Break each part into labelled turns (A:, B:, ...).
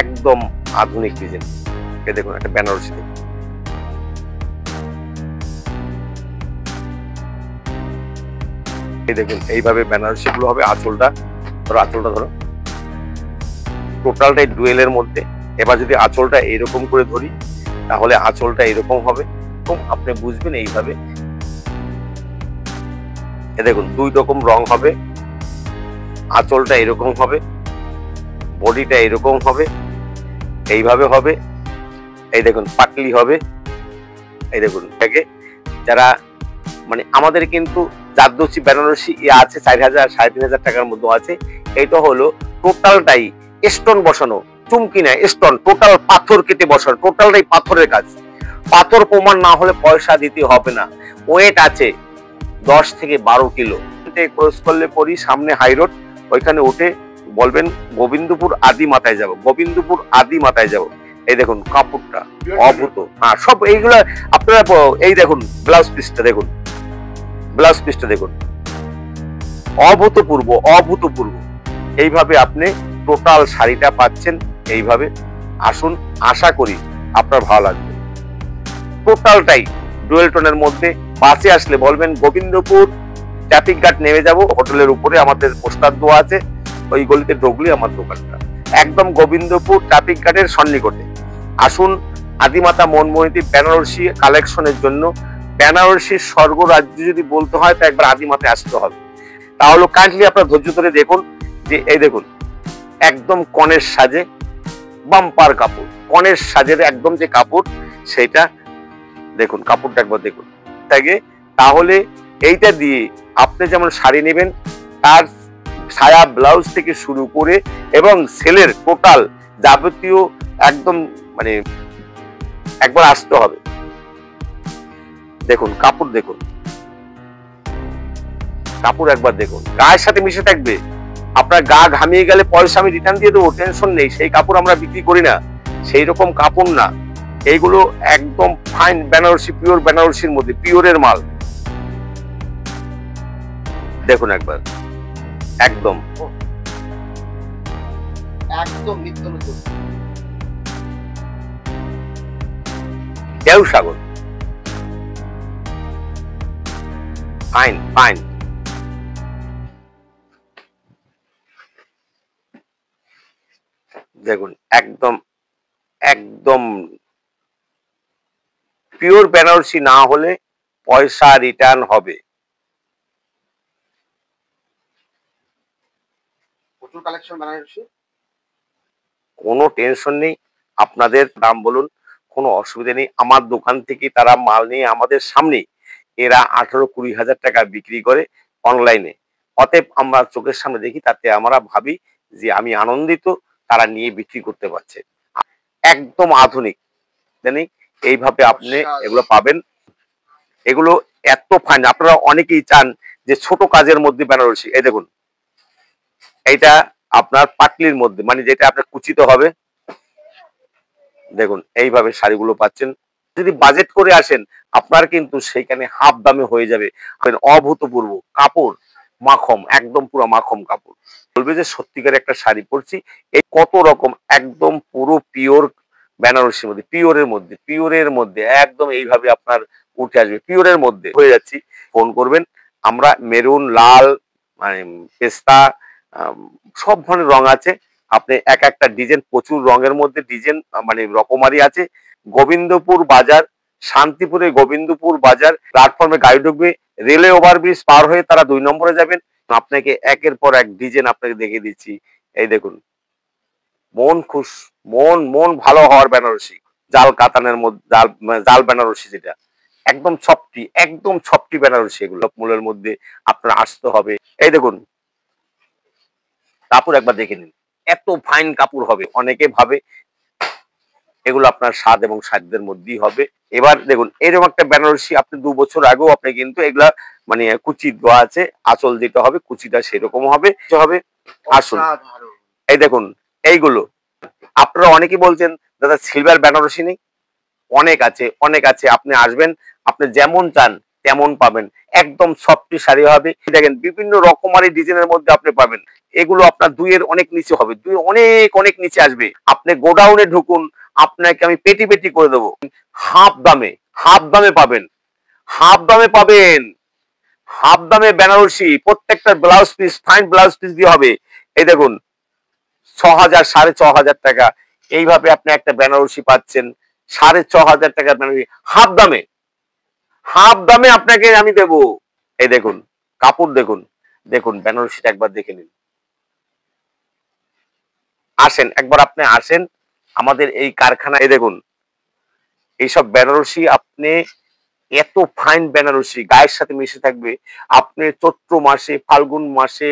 A: একদম আধুনিক ডিজাইন। এই দেখুন একটা বেনারসি, এই দেখুন এইভাবে বেনারসি গুলো হবে। আঁচলটা ধরো, আঁচলটা ধরো, টোটালটাই ডুয়েলের মধ্যে। এবার যদি আঁচলটা এইরকম করে ধরি তাহলে আঁচলটা এরকম হবে, আপনি বুঝবেন এইভাবে। দেখুন দুই রকম রং হবে, আঁচলটা এরকম হবে, বডিটা এরকম হবে, এইভাবে হবে। এই দেখুন পাটলি হবে। এই দেখুন যারা মানে আমাদের কিন্তু জারদৌসি বেনারসি আছে 4000 3500 টাকার মধ্যে আছে। এটা হলো টোটালটাই স্টোন বসানো, চুমকি না স্টোন, টোটাল পাথর কেটে বসানো, টোটালটাই পাথরের কাজ। পাথর প্রমাণ না হলে পয়সা দিতে হবে না। ওয়েট আছে 10 থেকে 12 কিলো। ক্রস করলে পরই সামনে হাই রোড, ওইখানে উঠে বলবেন গোবিন্দপুর আদি মাথায় যাব, গোবিন্দপুর আদি মাথায় যাব। এই দেখুন কাপড়টা অভূত। হ্যাঁ সব এইগুলা আপনারা এই দেখুন ব্লাউজ পিসটা দেখুন, ব্লাউজ পিসটা দেখুন, অভূতপূর্ব অভূতপূর্ব। এইভাবে আপনি টোটাল শাড়িটা পাচ্ছেন। এইভাবে আসুন, আশা করি আপনার ভালো লাগবে। টোটালটাই ডুয়েল টোনের মধ্যে। বাসে আসলে বলবেন গোবিন্দপুর ট্রাফিক গার্ড নেমে যাব, হোটেলের উপরে আমাদের পোস্টার দেওয়া আছে, ওই গলিতে ঢুকলে আমার দোকানটা একদম গোবিন্দপুর ট্রাফিক গার্ডের সন্নিকটে। আসুন, আদিমাতা মনমোহিনী বেনারসি কালেকশনের জন্য। বেনারসির স্বর্গ রাজ্য যদি বলতে হয় তো একবার আদিমাতায় আসতে হবে। তাহলে কাইন্ডলি আপনার ধৈর্য ধরে দেখুন যে এই দেখুন একদম কনের সাজে বাম্পার কাপড়, কনের সাজের একদম যে কাপড় সেটা দেখুন, কাপড়টা একবার দেখুন। তাহলে এইটা দিয়ে আপনি যেমন শাড়ি নেবেন, তার ছায়া ব্লাউজ থেকে শুরু করে এবং সেলের টোটাল যাবতীয় একদম মানে একবার আসতে হবে। দেখুন কাপড়, দেখুন কাপড় একবার দেখুন, গায়ের সাথে মিশে থাকবে। আপনার গা ঘামিয়ে গেলে পয়সা আমি রিটার্ন দিয়ে দেবো, টেনশন নেই। সেই কাপড় আমরা বিক্রি করি না, সেই রকম কাপড় না। এইগুলো একদম ফাইন বেনারসি, পিওর বেনারসির মধ্যে, পিওরের মাল। দেখুন একবার একদম
B: একদম নিত্য নতুন
A: ঢেউ সাগর, ফাইন ফাইন। দেখুন একদম একদম পিওর বেনারসি না হলে পয়সা রিটার্ন হবে।
B: প্রচুর কালেকশন বেনারসি,
A: কোনো টেনশন নেই। আপনাদের দাম বলুন, কোনো অসুবিধা নেই। আমার দোকান থেকে তারা মাল নিয়ে আমাদের সামনে এরা 18-20 হাজার টাকা বিক্রি করে অনলাইনে। অতএব আমরা চোখের সামনে দেখি, তাতে আমরা ভাবি যে আমি আনন্দিত তারা নিয়ে বিক্রি করতে পারছে। একদম আধুনিক জানি, এইভাবে আপনি এগুলো পাবেন। এগুলো এত ফাইন, আপনারা অনেকেই চান যে ছোট কাজের মধ্যে বেনারসি। এই দেখুন এইটা আপনার পাটলির মধ্যে, মানে যেটা আপনার কুচিতে হবে। দেখুন এইভাবে শাড়িগুলো পাচ্ছেন। যদি বাজেট করে আসেন আপনার কিন্তু সেইখানে হাফ দামে হয়ে যাবে। অভূতপূর্ব কাপড়, মাখম, একদম পুরো মাখম কাপড়। বলবে যে সত্যিকার একটা শাড়ি পরছি। এই কত রকম একদম পুরো পিওর বেনারসির মধ্যে, পিওরের মধ্যে, পিওরের মধ্যে একদম এইভাবে আপনার উঠে আসবে। পিওরের মধ্যে হয়ে যাচ্ছি, ফোন করবেন। আমরা মেরুন, লাল, মানে পেস্তা, সব ধরনের রং আছে। আপনি এক একটা ডিজাইন, প্রচুর রঙের মধ্যে ডিজাইন মানে রকমারি আছে। গোবিন্দপুর বাজার, শান্তিপুরে গোবিন্দপুর বাজার, প্ল্যাটফর্মে গাড়ি ঢুকবে, রেলওয়ে ওভারব্রিজ পার হয়ে তারা 2 নম্বরে যাবেন। আপনাকে একের পর এক ডিজাইন আপনাকে দেখিয়ে দিচ্ছি। এই দেখুন মন খুশ, মন মন ভালো হওয়ার বেনারসি, জাল কাতানের মধ্যে, জাল বেনারসি, যেটা একদম সফটি, একদম সফটি বেনারসি। এগুলো মূলের মধ্যে আপনার আসতে হবে। এই দেখুন কাপড় একবার দেখে নিন, এত ফাইন কাপড় হবে। অনেকে ভাবে এগুলো আপনার স্বাদ এবং সাধ্যের মধ্যেই হবে। এবার দেখুন এরকম একটা বেনারসি আপনি 2 বছর আগেও আপনি কিন্তু এগুলা মানে কুচি দেওয়া আছে, আঁচল যেটা হবে কুচিটা সেরকম হবে। আসুন এই দেখুন এইগুলো। আপনারা অনেকে বলছেন দাদা সিলভার বেনারসি নেই, অনেক আছে, অনেক আছে। আপনি আসবেন, আপনি যেমন চান তেমন পাবেন। একদম সফট শাড়ি হবে, দেখেন বিভিন্ন রকমারি ডিজাইনের মধ্যে আপনি পাবেন। এগুলো আপনার 2 এর অনেক নিচে হবে, 2 অনেক অনেক নিচে আসবে। আপনি গোডাউনে ঢুকুন, আপনাকে আমি পেটি পেটি করে দেবো। হাফ দামে, হাফ দামে পাবেন, হাফ দামে পাবেন, হাফ দামে বেনারসি। প্রত্যেকটা blouse piece fine blouse piece দিয়ে হবে। এই দেখুন 6,000 6,500 টাকা এইভাবে আপনি একটা বেনারসি পাচ্ছেন। 6,500 টাকার বেনারসি হাফ দামে, হাফ দামে আপনাকে আমি দেবো। এই দেখুন কাপড় দেখুন, দেখুন বেনারসিটা একবার দেখে নিন। আসেন একবার আপনি আসেন আমাদের এই কারখানায়, দেখুন এইসব বেনারসি আপনি, এত ফাইন বেনারসি গায়ের সাথে মিশে থাকবে। আপনি চৈত্র মাসে, ফাল্গুন মাসে,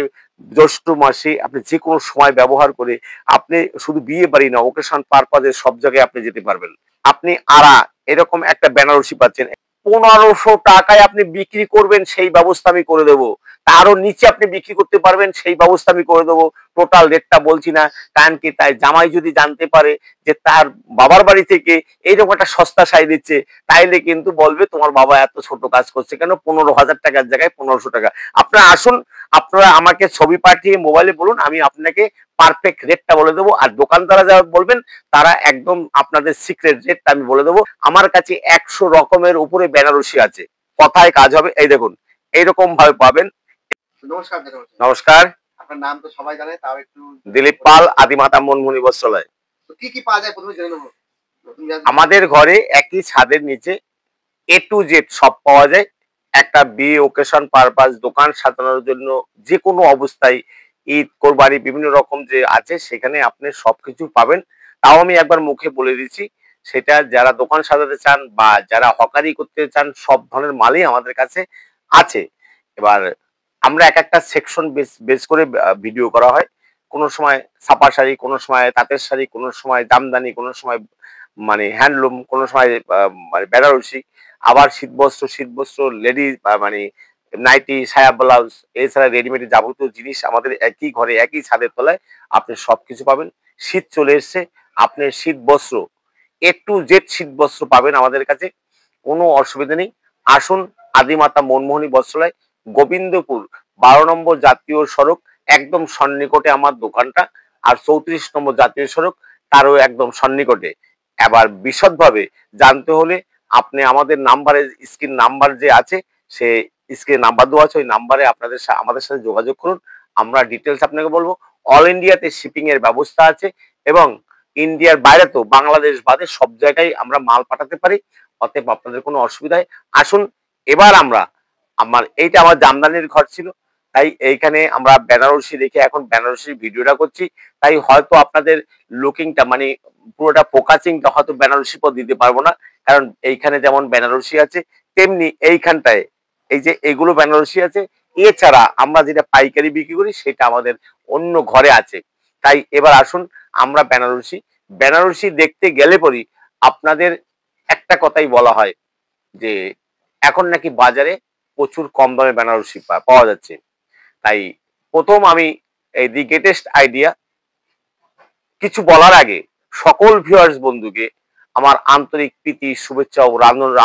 A: জ্যৈষ্ঠ মাসে আপনি যে কোনো সময় ব্যবহার করে আপনি শুধু বিয়ে বাড়ি না, ওকেশন পারপাজে সব জায়গায় আপনি যেতে পারবেন। আপনি আরা এরকম একটা বেনারসি পাচ্ছেন 1500 টাকায় আপনি বিক্রি করবেন, সেই ব্যবস্থা আমি করে দেবো। তারও নিচে আপনি বিক্রি করতে পারবেন, সেই ব্যবস্থা আমি করে দেবো। টোটাল রেটটা বলছি না, কারণ কি তাই জামাই যদি জানতে পারে যে তার বাবার বাড়ি থেকে এইরকম একটা সস্তা শাড়ি দিচ্ছে, তাইলে কিন্তু বলবে তোমার বাবা এত ছোট কাজ করছে কেন, 15,000 টাকার জায়গায় 1500 টাকা। আপনারা আসুন, আপনারা আমাকে ছবি পাঠিয়ে মোবাইলে বলুন, আমি আপনাকে পারফেক্ট রেটটা বলে দেবো। আর দোকানদারা যারা বলবেন তারা একদম আপনাদের সিক্রেট রেটটা আমি বলে দেবো। আমার কাছে 100 রকমের উপরে বেনারসি আছে, কথায় কাজ হবে। এই দেখুন এইরকম ভাবে পাবেন।
B: নমস্কার।
A: নমস্কার,
B: আপনার নাম তো সবাই জানে, তাও একটু
A: দিলীপ পাল, আদিমাতা মনমোহনী বস্ত্রালয়।
B: তো কি কি পাওয়া যায় প্রথমে জেনে নেবো।
A: আমাদের ঘরে একই ছাদের নিচে A to Z সব পাওয়া যায়। একটা বিয়ে ওকেশন পারপাস, দোকান সাজানোর জন্য, যে কোনো অবস্থায়, ঈদ কোরবানি বিভিন্ন রকম যে আছে সেখানে আপনি সবকিছু পাবেন। তাও আমি একবার মুখে বলে দিচ্ছি, সেটা যারা দোকান সাজাতে চান বা যারা হকারি করতে চান সব ধরনের মালই আমাদের কাছে আছে। এবার আমরা এক একটা সেকশন বেস বেস করে ভিডিও করা হয়। কোনো সময় ছাপা শাড়ি, কোনো সময় তাঁতের শাড়ি, কোনো সময় জামদানি, কোনো সময় মানে হ্যান্ডলুম, কোনো সময় মানে বেনারসি, আবার শীতবস্ত্র লেডিস মানে নাইটি, সায়া ব্লাউজ, এছাড়া রেডিমেড যাবতীয় জিনিস আমাদের একই ঘরে একই ছাদের তলায় আপনি সবকিছু পাবেন। শীত চলে এসছে, আপনি শীত বস্ত্র A to Z শীত বস্ত্র পাবেন আমাদের কাছে, কোনো অসুবিধা নেই। আসুন আদিমাতা মনমোহনী বস্ত্রালয়, গোবিন্দপুর 12 নম্বর জাতীয় সড়ক, একদম সন্নিকটে আমার দোকানটা। আর 34 নম্বর জাতীয় সড়ক, তারও একদম সন্নিকটে। এবার বিশদভাবে জানতে হলে আপনি আমাদের নাম্বারে, স্ক্রিন নাম্বার যে আছে সে স্ক্রিনে নাম্বার দেওয়া আছে, ওই নাম্বারে আপনাদের আমাদের সাথে যোগাযোগ করুন। আমরা ডিটেলস আপনাকে বলবো। অল ইন্ডিয়াতে শিপিং এর ব্যবস্থা আছে এবং ইন্ডিয়ার বাইরে তো বাংলাদেশ বাদে সব জায়গায় আমরা মাল পাঠাতে পারি। অতএব আপনাদের কোনো অসুবিধায় আসুন। এবার আমরা এইটা আমার জামদানির ঘর ছিল, তাই এইখানে আমরা বেনারসি রেখে এখন বেনারসির ভিডিওটা করছি। তাই হয়তো আপনাদের লুকিংটা মানে পুরোটা ফোকাসিংটা হয়তো বেনারসি পর দিতে পারবো না, কারণ এইখানে যেমন বেনারসি আছে তেমনি এইখানটায় এই যে এগুলো বেনারসি আছে। এছাড়া আমরা যেটা পাইকারি বিক্রি করি সেটা আমাদের অন্য ঘরে আছে। তাই এবার আসুন আমরা বেনারসি, বেনারসি দেখতে গেলে পরই আপনাদের একটা কথাই বলা হয় যে এখন নাকি বাজারে প্রচুর কম দামে বেনারসি পাওয়া যাচ্ছে। তাই প্রথম আমি এই দি গ্রেটেস্ট আইডিয়া কিছু বলার আগে সকল ভিউয়ার্স বন্ধুকে আমার আন্তরিক প্রীতি, শুভেচ্ছা ও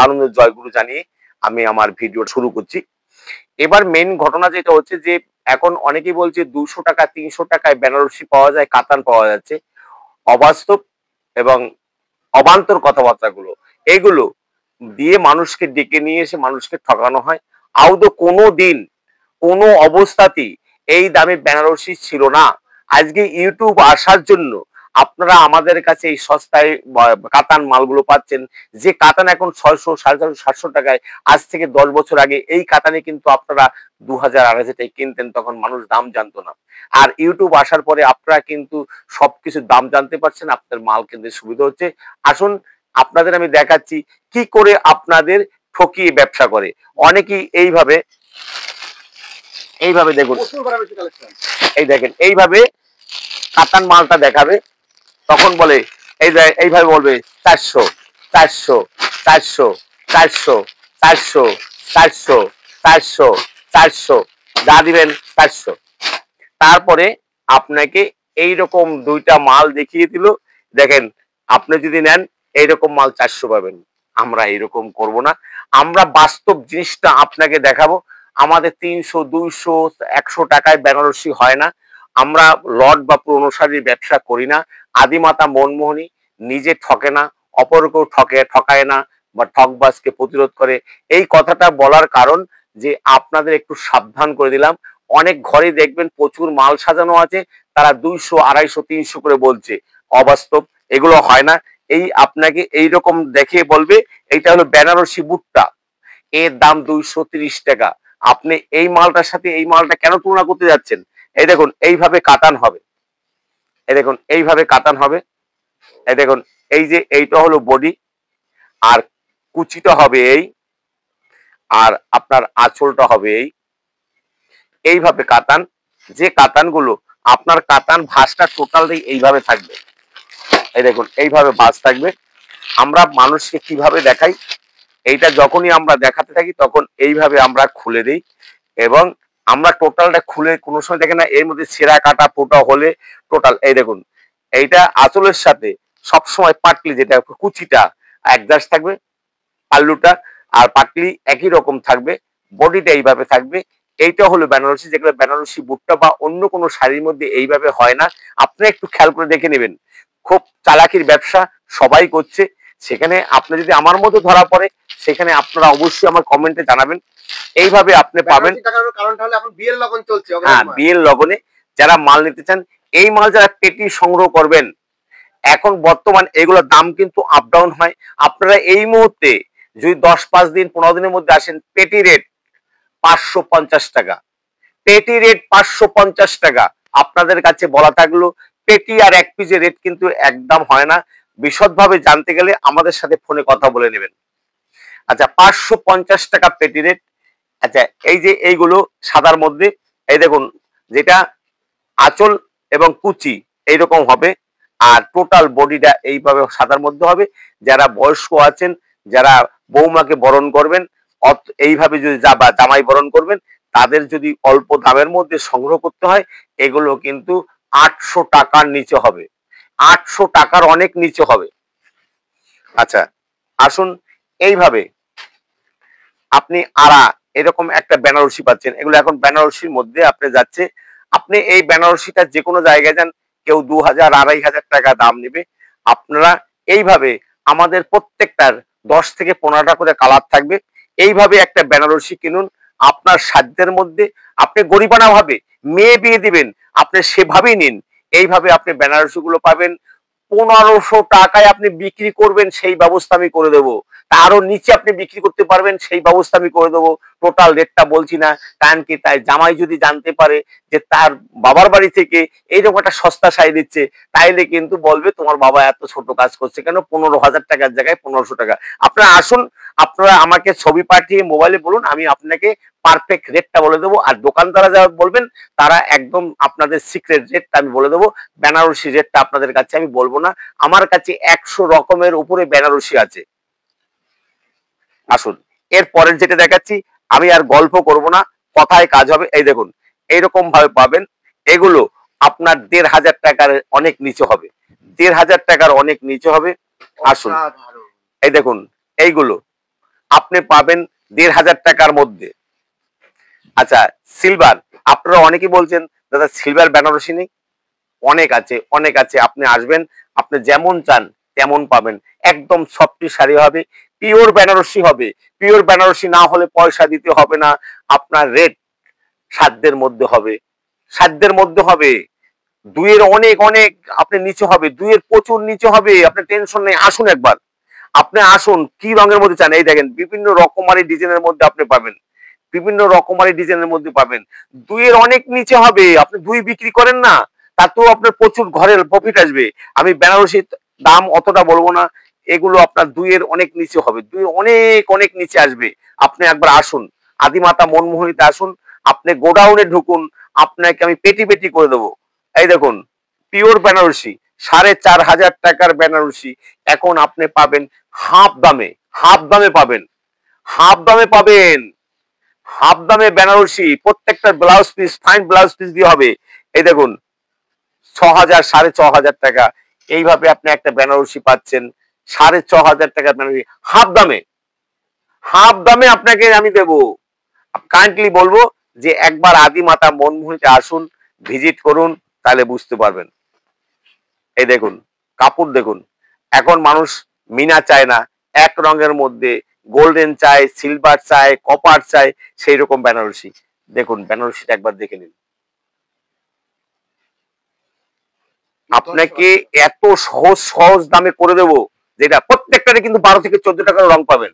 A: আনন্দ জয়গুরু জানিয়ে আমি আমার ভিডিও শুরু করছি। এবার মেন ঘটনা যেটা হচ্ছে যে এখন অনেকেই বলছে 200 টাকা 300 টাকায় বেনারসি পাওয়া যায়, কাতান পাওয়া যাচ্ছে। অবাস্তব এবং অবান্তর কথাবার্তাগুলো, এগুলো দিয়ে মানুষকে ডেকে নিয়ে এসে মানুষকে ঠকানো হয়। আদৌ কোনো দিন কোনো অবস্থাতেই এই দামে বেনারসি ছিল না। আজকে ইউটিউব আসার জন্য আপনারা আমাদের কাছে এই সস্তায় কাতান মালগুলো পাচ্ছেন। যে কাতান এখন 600, 650, 700 টাকায়, আজ থেকে 10 বছর আগে এই কাতানে কিন্তু আপনারা 2000, 2500 টাকায় কিনতেন, তখন মানুষ দাম জানতো না। আর ইউটিউব আসার পরে আপনারা কিন্তু সবকিছুর দাম জানতে পারছেন, আপনার মাল কিনতে সুবিধা হচ্ছে। আসুন আপনাদের আমি দেখাচ্ছি কি করে আপনাদের ঠকিয়ে ব্যবসা করে। অনেকেই এইভাবে দেখুন, এই দেখেন এইভাবে কাতান মালটা দেখাবে, তখন বলে এইভাবে বলবে 400 400 400 400 400 400 400 400 যা দিবেন 400। তারপরে আপনাকে এইরকম দুইটা মাল দেখিয়ে দিল, দেখেন আপনি যদি নেন এইরকম মাল 400 পাবেন। আমরা এইরকম করব না, আমরা বাস্তব জিনিসটা আপনাকে দেখাবো। আমাদের 300, 200, 100 টাকায় বেনারসি হয় না। আমরা লট বা পুরনো শাড়ির ব্যবসা করি না। আদিমাতা মনমোহিনী নিজে ঠকে না, অপরকেও ঠকায় না বা ঠকবাজকে প্রতিরোধ করে। এই কথাটা বলার কারণ যে আপনাদের একটু সাবধান করে দিলাম। অনেক ঘরে দেখবেন প্রচুর মাল সাজানো আছে, তারা 200, 250, 300 করে বলছে। অবাস্তব, এগুলো হয় না। এই আপনাকে এইরকম দেখিয়ে বলবে এইটা হলো বেনারসি বুট্টা, এর দাম 230 টাকা। আপনি এই মালটার সাথে এই মালটা কেন তুলনা করতে যাচ্ছেন? এই দেখুন এইভাবে কাটান হবে, এই দেখুন এইভাবে কাটান হবে, এই দেখুন এই যে এইটা হলো বডি, আর কুচিটা হবে এই, আর আপনার আঁচলটা হবে এই। এইভাবে কাতান, যে কাতানগুলো আপনার কাতান ভাঁজটা টোটালি এইভাবে থাকবে, এই দেখুন এইভাবে ভাঁজ থাকবে। আমরা মানুষকে কিভাবে দেখাই, এইটা যখনই আমরা দেখাতে থাকি তখন এইভাবে আমরা খুলে দিই, এবং আমরা টোটালটা খুলে কোনো সময় দেখে না এর মধ্যে ছেঁড়া কাটা ফোটা হলে টোটাল এই দেখুন এইটা আঁচলের সাথে সবসময় পাটলি যেটা কুচিটা অ্যাডজাস্ট থাকবে, পাল্লুটা আর পাটলি একই রকম থাকবে, বডিটা এইভাবে থাকবে। এইটা হলো বেনারসি, যেগুলো বেনারসি বুটটা বা অন্য কোনো শাড়ির মধ্যে এইভাবে হয় না। আপনি একটু খেয়াল করে দেখে নেবেন, খুব চালাকির ব্যবসা সবাই করছে। সেখানে আপনি যদি আমার মতো ধরা পড়ে, সেখানে আপনারা অবশ্যই আমার কমেন্টে জানাবেন। এইভাবে আপনি পাবেন।
B: বেনারসি টাকার কারণটা হলো এখন বিয়ের লগন চলছে,
A: হ্যাঁ, বিয়ের লগনে যারা মাল নিতে চান, এই মাল যারা পেটি সংগ্রহ করবেন, এখন বর্তমান এগুলোর দাম কিন্তু আপ ডাউন হয়। আপনারা এই মুহূর্তে যদি 10, 5 দিন 15 দিনের মধ্যে আসেন, পেটি রেট 550 টাকা, পেটি রেট 550 টাকা। আপনাদের কাছে বলা থাকলো, পেটি আর এক পিসের রেট কিন্তু একদম হয় না। বিশদভাবে জানতে গেলে আমাদের সাথে ফোনে কথা বলে নেবেন। আচ্ছা, 550 টাকা পেটি রেট। আচ্ছা, এই যে এইগুলো সাদার মধ্যে, এই দেখুন যেটা আঁচল এবং কুচি এইরকম হবে, আর টোটাল বডিটা এইভাবে সাদার মধ্যে হবে। যারা বয়স্ক আছেন, যারা বৌমাকে বরণ করবেন, এইভাবে যদি জামাই বরণ করবেন, তাদের যদি অল্প দামের মধ্যে সংগ্রহ করতে হয়, এগুলো কিন্তু 800 টাকার নিচে হবে, 800 টাকার অনেক নিচে হবে। আচ্ছা আসুন, এইভাবে আপনি এরকম একটা বেনারসি পাচ্ছেন। এগুলো এখন বেনারসির মধ্যে আপনি যাচ্ছে, আপনি এই বেনারসিটা যে কোনো জায়গায় যান, কেউ 2000, 2500 টাকা দাম নেবে। আপনারা এইভাবে আমাদের প্রত্যেকটার 10 থেকে 15টা করে কালার থাকবে। এইভাবে একটা বেনারসি কিনুন আপনার সাধ্যের মধ্যে। আপনি গরিবানা ভাবে মেয়ে বিয়ে দিবেন, আপনি সেভাবেই নিন। এইভাবে আপনি বেনারসি গুলো পাবেন। 1500 টাকায় আপনি বিক্রি করবেন, সেই ব্যবস্থা আমি করে দেবো। তারও নিচে আপনি বিক্রি করতে পারবেন, সেই ব্যবস্থা আমি করে দেবো। টোটাল রেটটা বলছি না, কারণ কি তাই জামাই যদি জানতে পারে যে তার বাবার বাড়ি থেকে এইরকম একটা সস্তা শাড়ি দিচ্ছে, তাইলে কিন্তু বলবে তোমার বাবা এত ছোট কাজ করছে কেন, 15,000 টাকার জায়গায় 1500 টাকা। আপনারা আসুন, আপনারা আমাকে ছবি পাঠিয়ে মোবাইলে বলুন, আমি আপনাকে পারফেক্ট রেটটা বলে দেবো। আর দোকানদারা যারা বলবেন, তারা একদম আপনাদের সিক্রেট রেটটা আমি বলে দেবো। বেনারসি রেটটা আপনাদের কাছে আমি বলবো না। আমার কাছে 100 রকমের উপরে বেনারসি আছে। আসুন, এর পরের যেটা দেখাচ্ছি, আমি আর গল্প করব না, কথায় কাজ হবে। এই দেখুন এইরকম ভাবে পাবেন। এগুলো আপনার 1500 টাকার অনেক নিচে হবে, 1500 টাকার অনেক নিচে হবে। আসুন,
B: অসাধারণ।
A: এই দেখুন এইগুলো আপনি পাবেন 1500 টাকার মধ্যে। আচ্ছা, সিলভার, আপনারা অনেকেই বলছেন দাদা সিলভার বেনারসি নেই। অনেক আছে, অনেক আছে। আপনি আসবেন, আপনি যেমন চান তেমন পাবেন। একদম সফটি শাড়ি হবে, পিওর বেনারসি হবে। পিওর বেনারসি না হলে পয়সা দিতে হবে না। আপনার রেট সাধ্যের মধ্যে হবে, সাধ্যের মধ্যে হবে। দুইয়ের অনেক অনেক আপনি নিচে হবে, দুইয়ের প্রচুর নিচে হবে। আপনার টেনশন নেই, আসুন একবার। আপনি আসুন, কি রঙের মধ্যে চান, এই দেখেন বিভিন্ন রকমারি ডিজাইনের মধ্যে আপনি পাবেন, বিভিন্ন রকমারি ডিজাইনের মধ্যে পাবেন। দুইয়ের অনেক নিচে হবে। আপনি দুই বিক্রি করেন না, তাতেও আপনার প্রচুর ঘরের প্রফিট আসবে। আমি বেনারসির দাম অতটা বলবো না, এগুলো আপনার দুইয়ের অনেক নিচে হবে, দুই অনেক অনেক নিচে আসবে। আপনি একবার আসুন, আদিমাতা মনমোহিনীতে আসুন, আপনি গোডাউনে ঢুকুন, আপনাকে আমি পেটি পেটি করে দেবো। এই দেখুন পিওর বেনারসি, 4500 টাকার বেনারসি এখন আপনি পাবেন হাফ দামে। হাফ দামে পাবেন, হাফ দামে পাবেন। হাফ দামে বেনারসি, প্রত্যেকটা blouse piece fine blouse piece দিয়ে হবে। এই দেখুন 6000, 6500 টাকা। এইভাবে আপনি একটা বেনারসি পাচ্ছেন 6500 টাকা বেনারসি হাফ দামে। হাফ দামে আপনাকে আমি দেবো। কাইন্ডলি বলবো যে একবার আদিমাতা মনমোহনীতে আসুন, ভিজিট করুন, তাহলে বুঝতে পারবেন। এই দেখুন কাপড় দেখুন, এখন মানুষ মিনা চায় না, এক রঙের মধ্যে গোল্ডেন চায়, সিলভার চায়, কপার চায়, সেই রকম বেনারসি। দেখুন বেনারসিটা একবার দেখে নিন। আপনাকে এত সহজ সহজ দামে করে দেবো, যেটা প্রত্যেকটারে কিন্তু 12 থেকে 14 টাকার রং পাবেন।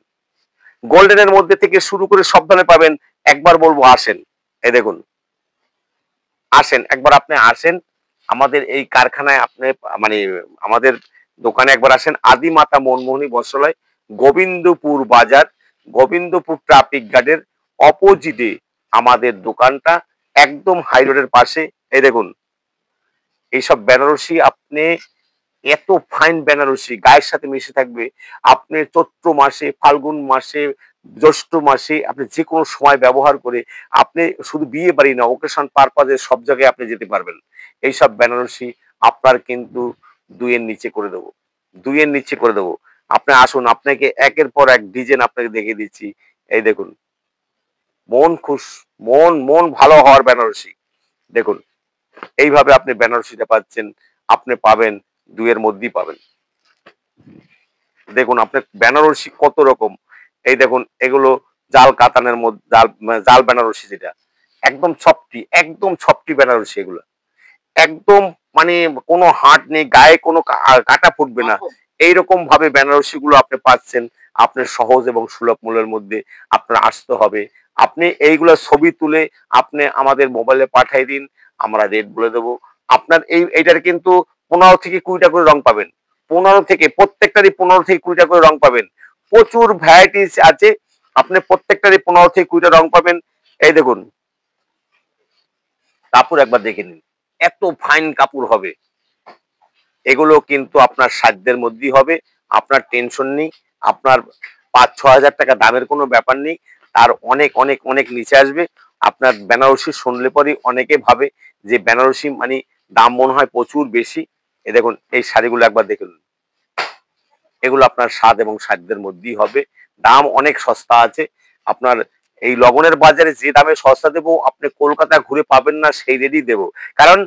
A: গোল্ডেনের মধ্যে থেকে শুরু করে সব ধরনের পাবেন। একবার বলবো আসেন, এই দেখুন আসেন, একবার আপনি আসেন আমাদের এই কারখানায়, আপনি মানে আমাদের দোকানে একবার আসেন। আদিমাতা মনমোহনী বস্ত্রালয়, গোবিন্দপুর বাজার, গোবিন্দপুর ট্রাফিক গার্ডের অপোজিটে আমাদের দোকানটা, একদম হাই রোডের পাশে। এই দেখুন এইসব বেনারসি আপনি, এত ফাইন বেনারসি গায়ের সাথে মিশে থাকবে। আপনি চৈত্র মাসে, ফাল্গুন মাসে, জ্যৈষ্ঠ মাসে আপনি যে কোনো সময় ব্যবহার করে আপনি শুধু বিয়ে বাড়ি না, ওকেশন পারপাজে সব জায়গায় আপনি যেতে পারবেন। এইসব বেনারসি আপনার কিন্তু 2 এর নিচে করে দেবো, 2 এর নিচে করে দেবো। আপনি আসুন, আপনাকে একের পর এক ডিজাইন আপনাকে দেখিয়ে দিচ্ছি। এই দেখুন মন খুশ, মন মন ভালো হওয়ার বেনারসি। দেখুন এইভাবে আপনি বেনারসিটা পাচ্ছেন, আপনি পাবেন 2 এর মধ্যেই পাবেন। দেখুন আপনার বেনারসি কত রকম। এই দেখুন এগুলো জাল কাতানের মধ্যে, জাল জাল বেনারসি, যেটা একদম সফটি, একদম সফটি বেনারসি। এগুলো একদম মানে কোনো হাট নেই, গায়ে কোনো কাটা ফুটবে না, এইরকম ভাবে বেনারসি গুলো আপনি পাচ্ছেন। আপনার সহজ এবং সুলভ মূল্যের মধ্যে আপনার আসতে হবে। আপনি এইগুলো ছবি তুলে আপনি আমাদের মোবাইলে পাঠিয়ে দিন, আমরা রেট বলে দেবো। আপনার এইটার কিন্তু 15 থেকে 20টা করে রং পাবেন। 15 থেকে, প্রত্যেকটারই 15 থেকে 20টা করে রং পাবেন। প্রচুর ভ্যারাইটিস আছে, আপনি প্রত্যেকটারই 15 থেকে 20টা রং পাবেন। এই দেখুন কাপড় একবার দেখে নিন, এত ফাইন কাপড় হবে। এগুলো কিন্তু আপনার সাধ্যের মধ্যেই হবে, আপনার টেনশন নেই। আপনার 5-6 হাজার টাকা দামের কোনো ব্যাপার নেই, তার অনেক অনেক অনেক নিচে আসবে। আপনার বেনারসি শুনলে পরে অনেকে ভাবে যে বেনারসি মানে দাম মনে হয় প্রচুর বেশি। এ দেখুন এই শাড়িগুলো একবার দেখুন, এগুলো আপনার স্বাদ এবং সাধ্যের মধ্যেই হবে, দাম অনেক সস্তা আছে। আপনার এই লগনের বাজারে যে দামে সস্তা দেবো, আপনি কলকাতা ঘুরে পাবেন না সেই রেটই দেবো। কারণ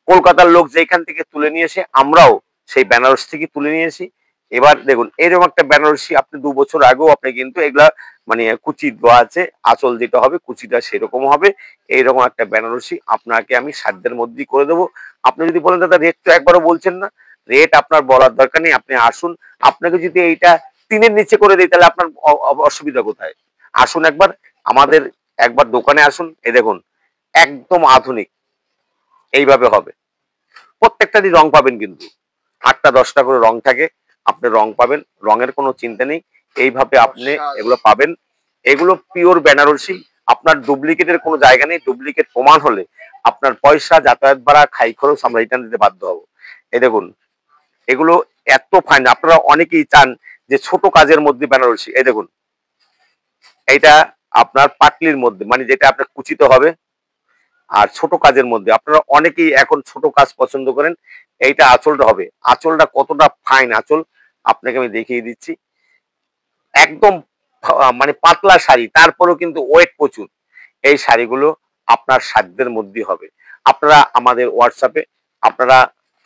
A: কলকাতার লোক যেখান থেকে তুলে নিয়ে এসে, আমরাও সেই বেনারস থেকে তুলে নিয়ে এসি। এবার দেখুন এরকম একটা বেনারসি আপনি 2 বছর আগেও আপনি কিন্তু এগুলা মানে কুচি দেওয়া আছে, আঁচল যেটা হবে কুচিটা সেরকম হবে। এইরকম একটা বেনারসি আপনাকে আমি সাধ্যের মধ্যেই করে দেবো। আপনি যদি বলেন দাদা রেট তো একবারও বলছেন না, রেট আপনার বলার দরকার নেই, আপনি আসুন। আপনাকে যদি এইটা 3-এর নিচে করে দিই তাহলে আপনার অসুবিধা কোথায়? আসুন একবার আমাদের, একবার দোকানে আসুন। এই দেখুন একদম আধুনিক এইভাবে হবে। প্রত্যেকটারই রং পাবেন, কিন্তু 8টা 10টা করে রং থাকে, আপনি রং পাবেন, রঙের কোনো চিন্তা নেই। এইভাবে আপনি এগুলো পাবেন। এগুলো পিওর বেনারসি, আপনার ডুপ্লিকেটের কোনো জায়গা নেই। ডুপ্লিকেট প্রমাণ হলে আপনার পয়সা, যাতায়াত ভাড়া, খাই খরচ আমরা রিটার্ন দিতে বাধ্য হব। এই দেখুন এগুলো এত ফাইন, আপনারা অনেকেই চান যে ছোট কাজের মধ্যে বেনারসি। এই দেখুন এইটা আপনার পাটলির মধ্যে, মানে যেটা আপনার কুচিতে হবে, আর ছোট কাজের মধ্যে আপনারা অনেকেই এখন ছোট কাজ পছন্দ করেন। এইটা আঁচলটা হবে, আঁচলটা কতটা ফাইন আঁচল আপনাকে আমি দেখিয়ে দিচ্ছি। একদম মানে পাতলা শাড়ি, তারপরেও কিন্তু ওয়েট প্রচুর। এই শাড়িগুলো আপনার সাধ্যের মধ্যে হবে। আপনারা আমাদের হোয়াটসঅ্যাপে আপনারা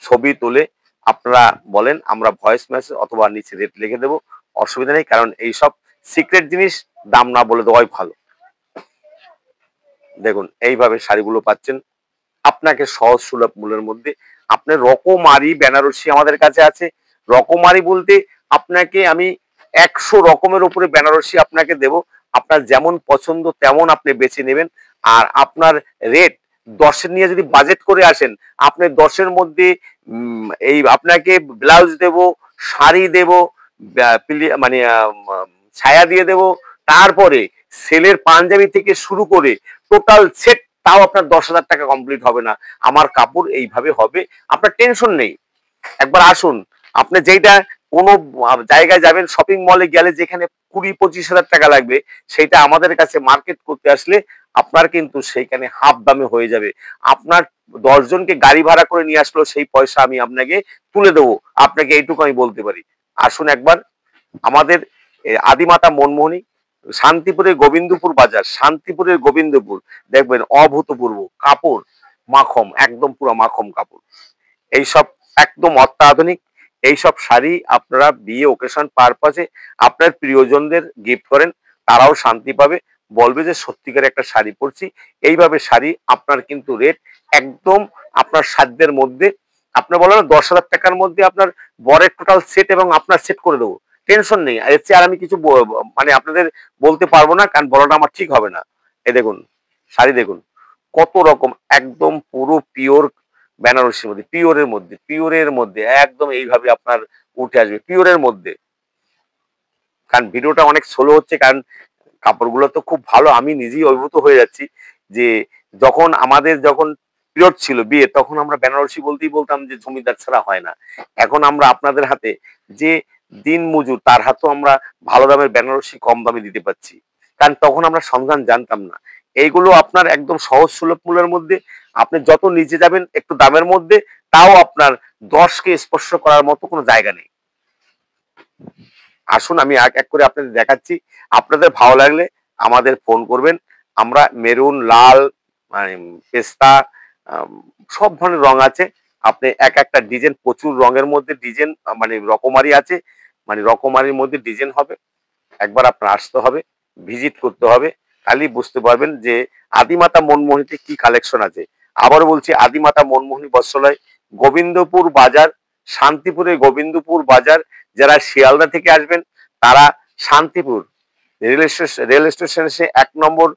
A: ছবি তুলে আপনারা বলেন, আমরা ভয়েস মেসেজ অথবা নিচে রেট লিখে দেবো, অসুবিধা নেই। কারণ এইসব সিক্রেট জিনিস দাম না বলে দেওয়াই ভালো। দেখুন এইভাবে শাড়িগুলো পাচ্ছেন আপনাকে সহজ সুলভ মূল্যের মধ্যে। আপনার রকমারি বেনারসি আমাদের কাছে আছে। রকমারি বলতে আপনাকে আমি 100 রকমের উপরে বেনারসি আপনাকে দেব, আপনার যেমন পছন্দ তেমন আপনি বেছে নেবেন। আর আপনার রেট 10-এর নিয়ে যদি বাজেট করে আসেন, আপনি 10-এর মধ্যে এই আপনাকে ব্লাউজ দেব, শাড়ি দেব, মানে ছায়া দিয়ে দেব, তারপরে সেলের পাঞ্জাবি থেকে শুরু করে টোটাল সেট, তাও আপনার 10,000 টাকা কমপ্লিট হবে না। আমার কাপড় এইভাবে হবে, আপনার টেনশন নেই। একবার আসুন, আপনি যেটা কোনো জায়গায় যাবেন, শপিং মলে গেলে যেখানে 20-25 হাজার টাকা লাগবে, সেটা আমাদের কাছে মার্কেট করতে আসলে আপনার কিন্তু সেইখানে হাফ দামে হয়ে যাবে। আপনার 10 জনকে গাড়ি ভাড়া করে নিয়ে আসলো সেই পয়সা আমি আপনাকে তুলে দেবো, আপনাকে এইটুকু আমি বলতে পারি। আসুন একবার আমাদের আদিমাতা মনমোহনী শান্তিপুরের গোবিন্দপুর বাজার, শান্তিপুরের গোবিন্দপুর, দেখবেন অভূতপূর্ব কাপড়, মাখম, একদম পুরো মাখম কাপড়। এইসব একদম অত্যাধুনিক এইসব শাড়ি আপনারা বিয়ে ওকেশন পারপাসে আপনার প্রিয়জনদের গিফট করেন, তারাও শান্তি পাবে, বলবে যে সত্যিকার একটা শাড়ি পরছি। এইভাবে শাড়ি আপনার কিন্তু রেট একদম আপনার সাধ্যের মধ্যে। আপনার বলেন 10,000 টাকার মধ্যে আপনার বরের টোটাল সেট এবং আপনার সেট করে দেবো, টেনশন নেই। এর চেয়ে আর আমি কিছু মানে আপনাদের বলতে পারবো না, কারণ বলাটা আমার ঠিক হবে না। এই দেখুন শাড়ি, দেখুন কত রকম, একদম পুরো পিওর বেনারসির মধ্যে, পিওরের মধ্যে একদম এইভাবে আপনার উঠে আসবে পিওরের মধ্যে। কারণ ভিডিওটা অনেক স্লো হচ্ছে, কারণ কাপড়গুলো তো খুব ভালো, আমি নিজেই অভিভূত হয়ে যাচ্ছি। যে যখন পিরিয়ড ছিল বিয়ে, তখন আমরা বেনারসি বলতেই বলতাম যে জমিদার ছাড়া হয় না। এখন আমরা আপনাদের হাতে যে দিন মজুর, তার হাতেও আমরা ভালো দামের বেনারসি কম দামে দিতে পারছি, কারণ তখন আমরা সন্ধান জানতাম না। এইগুলো আপনার একদম সহজ সুলভ মূল্যের মধ্যে, আপনি যত নিচে যাবেন একটু দামের মধ্যে, তাও আপনার 10কে স্পর্শ করার মতো কোনো জায়গা নেই। আসুন আমি এক এক করে আপনাদের দেখাচ্ছি, আপনাদের ভালো লাগলে আমাদের ফোন করবেন। আমরা মেরুন, লাল, মানে পেস্তা, সব ধরনের রং আছে। আপনি এক একটা ডিজাইন, প্রচুর রঙের মধ্যে ডিজাইন, মানে রকমারি আছে, মানে রকমারির মধ্যে ডিজাইন হবে। একবার আপনার আসতে হবে, ভিজিট করতে হবে, তাহলেই বুঝতে পারবেন যে আদিমাতা মনমোহিনীতে কি কালেকশন আছে। আবার বলছি, আদিমাতা মনমোহিনী বস্ত্রালয়, গোবিন্দপুর বাজার, শান্তিপুরের গোবিন্দপুর বাজার। যারা শিয়ালদা থেকে আসবেন তারা শান্তিপুর রেল স্টেশন এসে 1 নম্বর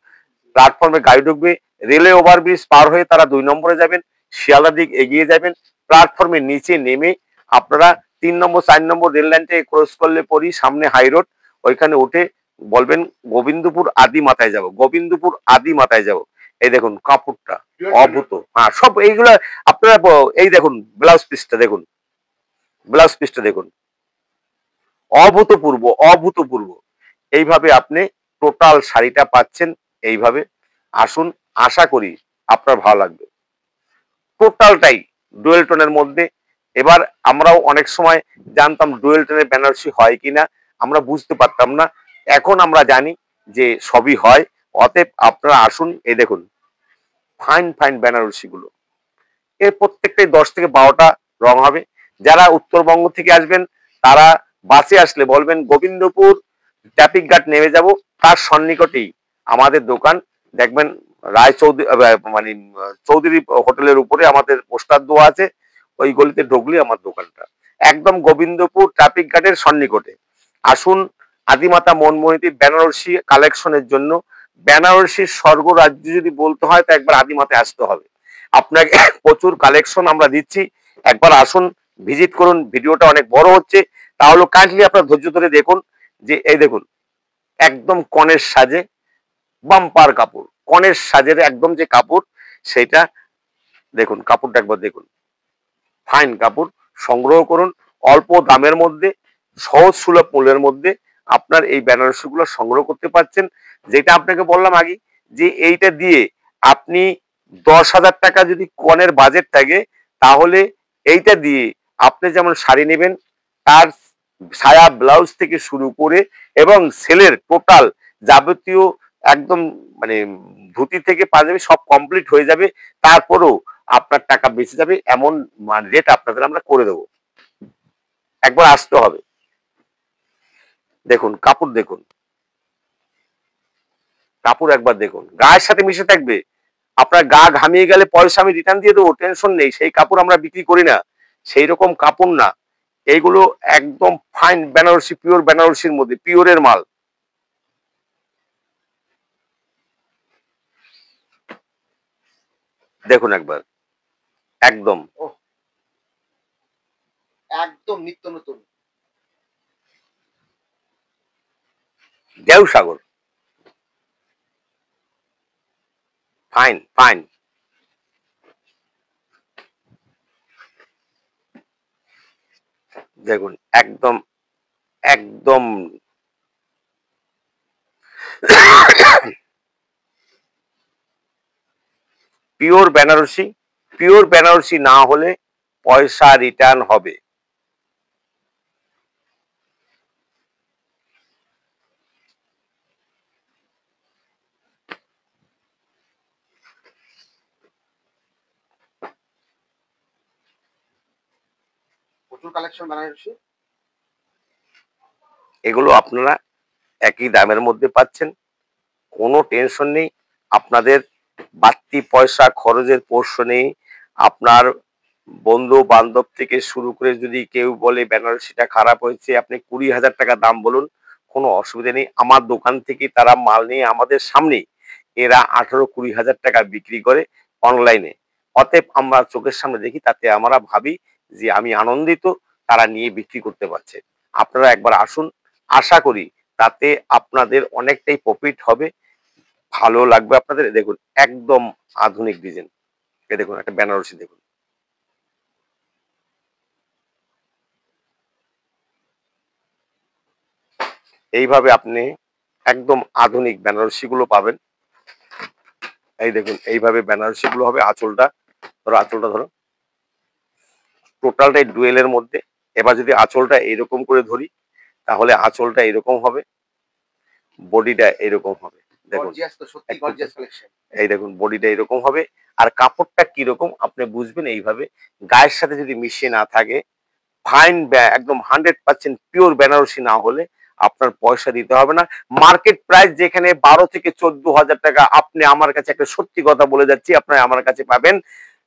A: প্ল্যাটফর্মে গাড়ি ঢুকবে, রেলওয়ে ওভারব্রিজ পার হয়ে তারা 2 নম্বরে যাবেন, শিয়ালদার দিক এগিয়ে যাবেন, প্ল্যাটফর্মের নিচে নেমে আপনারা 3 নম্বর 4 নম্বর রেল লাইনটা ক্রস করলে পরই সামনে হাই রোড, ওইখানে উঠে বলবেন গোবিন্দপুর আদি মাথায় যাব, গোবিন্দপুর আদি মাথায় যাব। এই দেখুন কাপড়টা অভূত, হ্যাঁ সব এইগুলা আপনারা এই দেখুন ব্লাউজ পিসটা দেখুন, ব্লাউজ পিসটা দেখুন, অভূতপূর্ব, অভূতপূর্ব। এইভাবে আপনি টোটাল শাড়িটা পাচ্ছেন। এইভাবে আসুন, আশা করি আপনার ভালো লাগবে। টোটালটাই ডুয়েল টোনের মধ্যে। এবার আমরাও অনেক সময় জানতাম ডুয়েল টোনের বেনারসি হয় কিনা, আমরা বুঝতে পারতাম না, এখন আমরা জানি যে সবই হয়। অতএব আপনারা আসুন, এই দেখুন ফাইন ফাইন বেনারসি গুলো, এর প্রত্যেকটাই 10 থেকে 12টা রং হবে। যারা উত্তরবঙ্গ থেকে আসবেন তারা বাসে আসলে বলবেন গোবিন্দপুর ট্রাফিক গার্ড নেমে যাব, তার সন্নিকটেই আমাদের দোকান। দেখবেন রায় চৌধুরী, মানে চৌধুরী হোটেলের উপরে আমাদের পোস্টার দেওয়া আছে, ওই গলিতে ঢুকলে আমার দোকানটা একদম গোবিন্দপুর ট্রাফিক গার্ডের সন্নিকটে। আসুন, আদিমাতা মনমোহিনী বেনারসি কালেকশনের জন্য, বেনারসির স্বর্গ রাজ্য যদি বলতে হয় তো একবার আদিমাতায় আসতে হবে। আপনাকে প্রচুর কালেকশন আমরা দিচ্ছি, একবার আসুন, ভিজিট করুন। ভিডিওটা অনেক বড় হচ্ছে, তাহলে কাইন্ডলি আপনার ধৈর্য ধরে দেখুন। যে এই দেখুন একদম কনের সাজে বাম্পার কাপড়, কনের সাজের একদম যে কাপড় সেটা দেখুন, কাপড়টা একবার দেখুন, ফাইন কাপড়। সংগ্রহ করুন অল্প দামের মধ্যে, সহজ সুলভ মূল্যের মধ্যে আপনার এই বেনারসি গুলো সংগ্রহ করতে পারছেন। যেটা আপনাকে বললাম আগে, যে এইটা দিয়ে আপনি 10,000 টাকা যদি কনের বাজেট থাকে, তাহলে এইটা দিয়ে আপনি যেমন শাড়ি নেবেন, তার সায়া ব্লাউজ থেকে শুরু করে এবং সেলের টোটাল যাবতীয় একদম, মানে ধুতি থেকে পাঞ্জাবি সব কমপ্লিট হয়ে যাবে, তারপরেও আপনার টাকা বেঁচে যাবে, এমন রেট আপনাদের আমরা করে দেবো। একবার আসতে হবে। দেখুন কাপড়, দেখুন কাপড় একবার দেখুন, গায়ের সাথে মিশে থাকবে। আপনার গা ঘামিয়ে গেলে পয়সা আমি রিটার্ন দিয়ে দেবো, টেনশন নেই। সেই কাপড় আমরা বিক্রি করি না, সেই রকম কাপড় না। এইগুলো একদম ফাইন বেনারসি, পিওর বেনারসির মধ্যে, পিওরের মাল। দেখুন একবার, একদম
B: ওহ, একদম নিত্য নতুন।
A: দেও সাগর, ফাইন ফাইন। দেখুন একদম, একদম পিওর বেনারসি। পিওর বেনারসি না হলে পয়সা রিটার্ন হবে।
B: প্রচুর কালেকশন বেনারসি।
A: এগুলো আপনারা একই দামের মধ্যে পাচ্ছেন, কোনো টেনশন নেই। আপনাদের বাড়তি পয়সা খরচের প্রশ্ন নেই। আপনার বন্ধু বান্ধব থেকে শুরু করে যদি কেউ বলে বেনারসিটা খারাপ হয়েছে, আপনি 20,000 টাকা দাম বলুন, কোনো অসুবিধা নেই। আমার দোকান থেকে তারা মাল নিয়ে আমাদের সামনেই এরা 18-20 হাজার টাকা বিক্রি করে অনলাইনে। অতএব আমরা চোখের সামনে দেখি, তাতে আমরা ভাবি যে আমি আনন্দিত তারা নিয়ে বিক্রি করতে পারছে। আপনারা একবার আসুন, আশা করি তাতে আপনাদের অনেকটাই প্রফিট হবে, ভালো লাগবে আপনাদের। দেখুন একদম আধুনিক ডিজাইন, এ দেখুন একটা বেনারসি দেখুন, এইভাবে আপনি একদম আধুনিক বেনারসি গুলো পাবেন। এই দেখুন এইভাবে বেনারসি গুলো হবে। আঁচলটা ধরো, আঁচলটা ধরো, টোটালটাই ডুয়েলের মধ্যে। এবার যদি আঁচলটা এইরকম করে ধরি, তাহলে আঁচলটা এরকম হবে, বডিটা এরকম হবে। দেখুন
B: গর্জিয়াস, তো সত্যি গর্জিয়াস কালেকশন।
A: এই দেখুন বডিটা এরকম হবে। আর কাপড়টা কিরকম আপনি বুঝবেন এইভাবে, গায়ের সাথে যদি মিশিয়ে না থাকে, ফাইন একদম 100% পিওর বেনারসি না হলে আপনার পয়সা দিতে হবে না। মার্কেট প্রাইস যেখানে 12 থেকে 14 হাজার টাকা, আপনি আমার কাছে একটা সত্যি কথা বলে যাচ্ছি, আপনার আমার কাছে পাবেন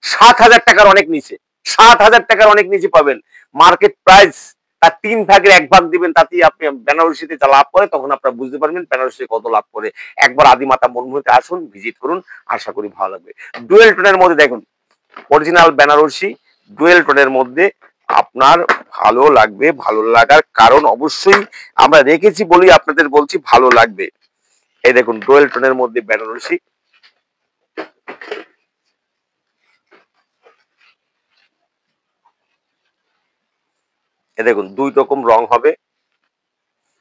A: 7 হাজার টাকার অনেক নিচে। 7 হাজার টাকার অনেক নিচে পাবেন। মার্কেট প্রাইস তার 3 ভাগের 1 ভাগ দিবেন, তাতেই আপনি বেনারসিতে যা লাভ করে তখন আপনারা বুঝতে পারবেন বেনারসি কত লাভ করে। একবার আদিমাতা মনমোহিতে আসুন, ভিজিট করুন, আশা করি ভালো লাগবে। ডুয়েল টোনের মধ্যে দেখুন, অরিজিনাল বেনারসি ডুয়েল টোনের মধ্যে আপনার ভালো লাগবে। ভালো লাগার কারণ অবশ্যই আমরা রেখেছি বলি আপনাদের বলছি ভালো লাগবে। এই দেখুন ডুয়েল টোনের মধ্যে বেনারসি, এই দেখুন 2 রকম রং হবে।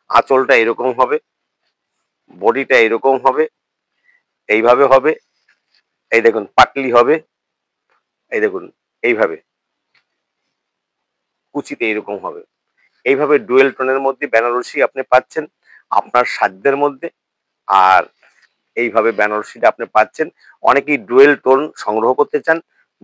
A: আঁচলটা এরকম হবে, বডিটা এরকম হবে, এইভাবে হবে। এই দেখুন পাটলি হবে, এই দেখুন এইভাবে কুচিতে এরকম হবে। এইভাবে ডুয়েল টোনের মধ্যে বেনারসি আপনি পাচ্ছেন আপনার সাধ্যের মধ্যে। আর এইভাবে বেনারসিটা আপনি পাচ্ছেন। অনেকেই ডুয়েল টোন সংগ্রহ করতে চান,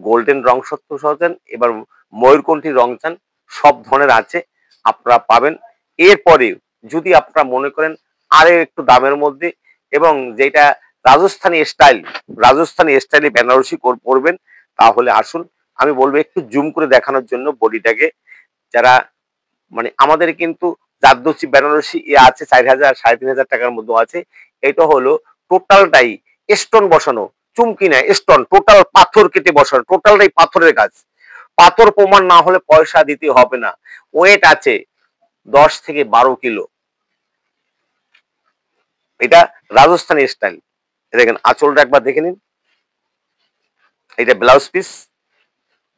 A: গোল্ডেন রং সত্য সহ চান, এবার ময়ূরকণ্ঠী রং চান, সব ধরনের আছে, আপনারা পাবেন। এরপরে যদি আপনারা মনে করেন আরো একটু দামের মধ্যে, এবং যেটা রাজস্থানী স্টাইল, রাজস্থানী স্টাইলে বেনারসি পরবেন, তাহলে আসুন। আমি বলবো একটু জুম করে দেখানোর জন্য বডিটাকে, যারা মানে আমাদের কিন্তু জারদৌসি বেনারসি আছে 4,000 3,500 টাকার মধ্যে আছে। এটা হলো টোটালটাই স্টোন বসানো, চুমকি না স্টোন, টোটাল পাথর কেটে বসানো, টোটালটাই পাথরের কাজ। পাথর প্রমাণ না হলে পয়সা দিতে হবে না। ওয়েট আছে 10 থেকে 12 কিলো। এটা রাজস্থানী স্টাইল। দেখেন আঁচলটা একবার দেখে নিন, এটা ব্লাউজ পিস,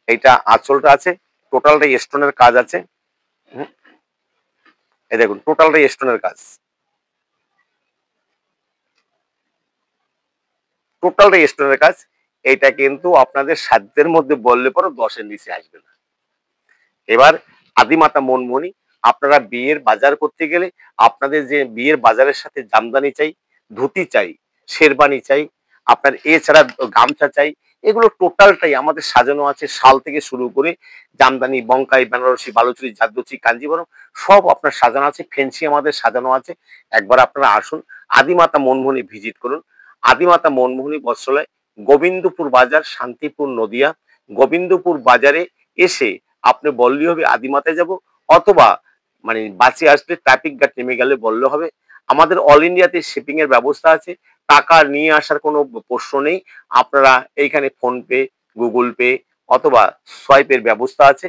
A: এইটা আঁচলটা আছে, টোটালটাই স্টোনের কাজ আছে। এই দেখুন টোটালটাই স্টোনের কাজ, টোটালটাই স্টোনের কাজ। এটা কিন্তু আপনাদের সাধ্যের মধ্যে বললে পরে 10-এর নিচে আসবে না। এবার আদিমাতা মনমোহনী, আপনারা বিয়ের বাজার করতে গেলে আপনাদের যে বিয়ের বাজারের সাথে জামদানি চাই, ধুতি চাই, শেরবানি চাই, আপনার এছাড়া গামছা চাই, এগুলো টোটালটাই আমাদের সাজানো আছে। শাল থেকে শুরু করে জামদানি, বঙ্কাই, বেনারসি, বালুচরী, জারদৌসি, কাঞ্জিবরম সব আপনার সাজানো আছে। ফেন্সি আমাদের সাজানো আছে। একবার আপনারা আসুন, আদিমাতা মনমোহনী ভিজিট করুন। আদিমাতা মনমোহনী বস্ত্রালয়, গোবিন্দপুর বাজার, শান্তিপুর, নদিয়া। গোবিন্দপুর বাজারে এসে আপনি বললেই হবে আদিমাতায় যাব, অথবা মানে বাসে আসলে ট্রাফিক গার্ড নেমে গেলে বললে হবে। আমাদের অল ইন্ডিয়াতে শিপিং এর ব্যবস্থা আছে, টাকা নিয়ে আসার কোনো প্রশ্ন নেই। আপনারা এইখানে ফোন পে, গুগল পে অথবা সোয়াইপের ব্যবস্থা আছে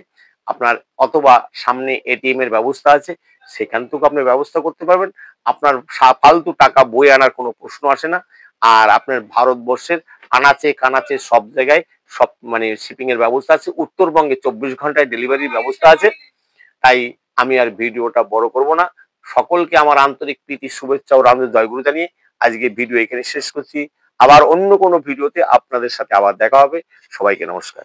A: আপনার, অথবা সামনে এটিএম এর ব্যবস্থা আছে, সেখান থেকে আপনি ব্যবস্থা করতে পারবেন। আপনার ফালতু টাকা বয়ে আনার কোনো প্রশ্ন আসে না। আর আপনার ভারতবর্ষের আনাচে কানাচে সব জায়গায় সব মানে শিপিং এর ব্যবস্থা আছে। উত্তরবঙ্গে 24 ঘন্টায় ডেলিভারির ব্যবস্থা আছে। তাই আমি আর ভিডিওটা বড় করব না। সকলকে আমার আন্তরিক প্রীতি, শুভেচ্ছা ও রামদের জয়গুরু জানিয়ে আজকে ভিডিও এখানে শেষ করছি। আবার অন্য কোনো ভিডিওতে আপনাদের সাথে আবার দেখা হবে। সবাইকে নমস্কার।